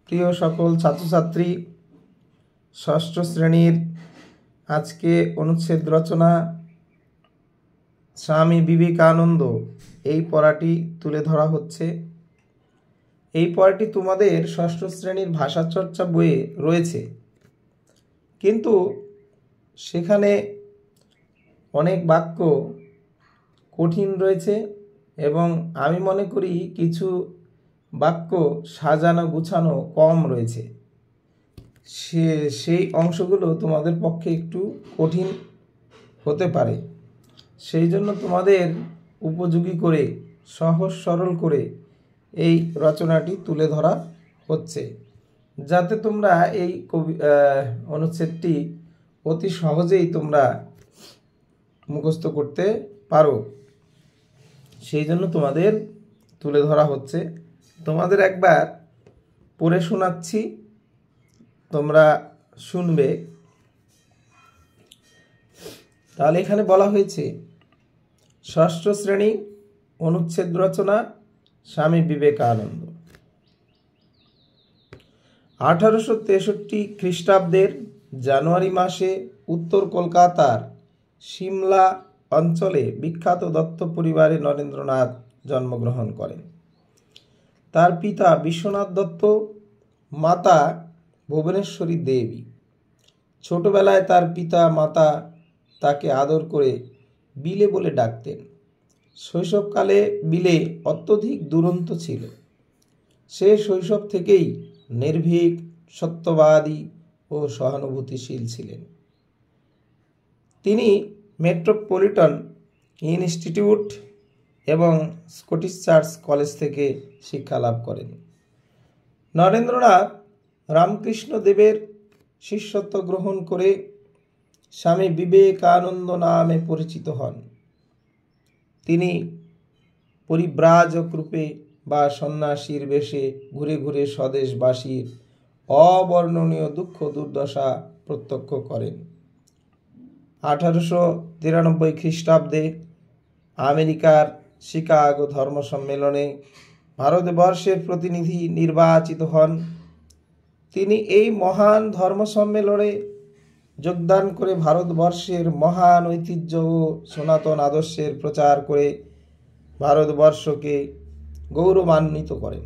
প্রিয় সকল ছাত্রছাত্রী, ষষ্ঠ শ্রেণীর আজকে অনুচ্ছেদ রচনা স্বামী বিবেকানন্দ এই পড়াটি তুলে ধরা হচ্ছে। এই পড়াটি তোমাদের ষষ্ঠ শ্রেণীর ভাষাচর্চা বইয়ে রয়েছে, কিন্তু সেখানে অনেক বাক্য কঠিন রয়েছে এবং আমি মনে করি কিছু বাক্য সাজানো গুছানো কম রয়েছে। সেই অংশগুলো তোমাদের পক্ষে একটু কঠিন হতে পারে। সেই জন্য তোমাদের উপযোগী করে সহজ সরল করে এই রচনাটি তুলে ধরা হচ্ছে, যাতে তোমরা এই অনুচ্ছেদটি অতি সহজেই তোমরা মুখস্থ করতে পারো। সেই জন্য তোমাদের তুলে ধরা হচ্ছে। তোমাদের একবার পড়ে শোনাচ্ছি, তোমরা শুনবে। তাহলে এখানে বলা হয়েছে, ষষ্ঠ শ্রেণী অনুচ্ছেদ রচনা স্বামী বিবেকানন্দ। 1863 খ্রিস্টাব্দের জানুয়ারি মাসে উত্তর কলকাতার সিমলা অঞ্চলে বিখ্যাত দত্ত পরিবারে নরেন্দ্রনাথ জন্মগ্রহণ করেন। তার পিতা বিশ্বনাথ দত্ত, মাতা ভুবনেশ্বরী দেবী। ছোটবেলায় তার পিতা মাতা তাকে আদর করে বিলে বলে ডাকতেন। শৈশবকালে বিলে অত্যধিক দুরন্ত ছিল। সে শৈশব থেকেই নির্ভীক, সত্যবাদী ও সহানুভূতিশীল ছিলেন। তিনি মেট্রোপলিটন ইনস্টিটিউট এবং স্কটিশ চার্চ কলেজ থেকে শিক্ষা লাভ করেন। নরেন্দ্রনাথ রামকৃষ্ণ দেবের শিষ্যত্ব গ্রহণ করে স্বামী বিবেকানন্দ নামে পরিচিত হন। তিনি পরিব্রাজক রূপে বা সন্ন্যাসীর বেশে ঘুরে ঘুরে স্বদেশবাসীর অবর্ণনীয় দুঃখ দুর্দশা প্রত্যক্ষ করেন। 1893 খ্রিস্টাব্দে আমেরিকার শিকাগো ধর্ম সম্মেলনে ভারতবর্ষের প্রতিনিধি নির্বাচিত হন। তিনি এই মহান ধর্ম সম্মেলনে যোগদান করে ভারতবর্ষের মহান ঐতিহ্য ও সনাতন আদর্শের প্রচার করে ভারতবর্ষকে গৌরবান্বিত করেন।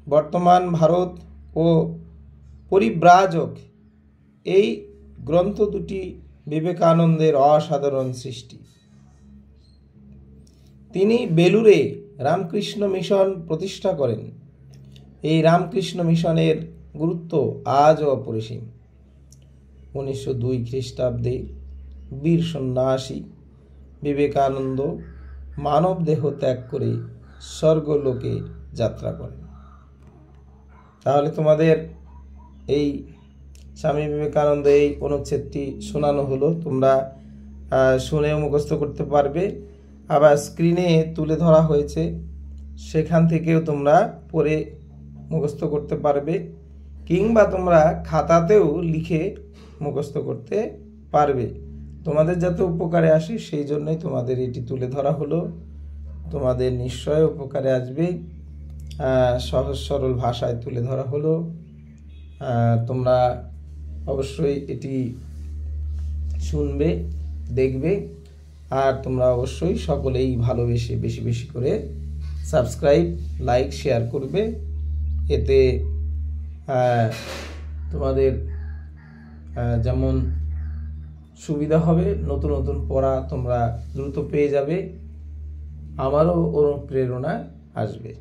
বর্তমান ভারত ও পরিব্রাজক এই গ্রন্থ দুটি বিবেকানন্দের অসাধারণ সৃষ্টি। তিনি বেলুড়ে রামকৃষ্ণ মিশন প্রতিষ্ঠা করেন। এই রামকৃষ্ণ মিশনের গুরুত্ব আজও অপরিসীম। 1902 খ্রিস্টাব্দে বীর সন্ন্যাসী বিবেকানন্দ মানব দেহ ত্যাগ করে স্বর্গলোকে যাত্রা করেন। তাহলে তোমাদের এই স্বামী বিবেকানন্দ এই অনুচ্ছেদটি শোনানো হলো। তোমরা শুনেও মুখস্থ করতে পারবে, আবার স্ক্রিনে তুলে ধরা হয়েছে, সেখান থেকেও তোমরা পড়ে মুখস্থ করতে পারবে, কিংবা তোমরা খাতাতেও লিখে মুখস্থ করতে পারবে। তোমাদের যাতে উপকারে আসে সেই জন্যই তোমাদের এটি তুলে ধরা হলো। তোমাদের নিশ্চয় উপকারে আসবে। সহজ সরল ভাষায় তুলে ধরা হলো। তোমরা অবশ্যই এটি শুনবে, দেখবে, আর তোমরা অবশ্যই সকলেই ভালোবেসে বেশি বেশি করে সাবস্ক্রাইব, লাইক, শেয়ার করবে। এতে তোমাদের যেমন সুবিধা হবে, নতুন নতুন পড়া তোমরা দ্রুত পেয়ে যাবে, আমারও অনুপ্রেরণা আসবে।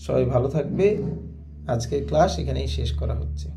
সবাই ভালো থাকবে। আজকের ক্লাস এখানেই শেষ করা হচ্ছে।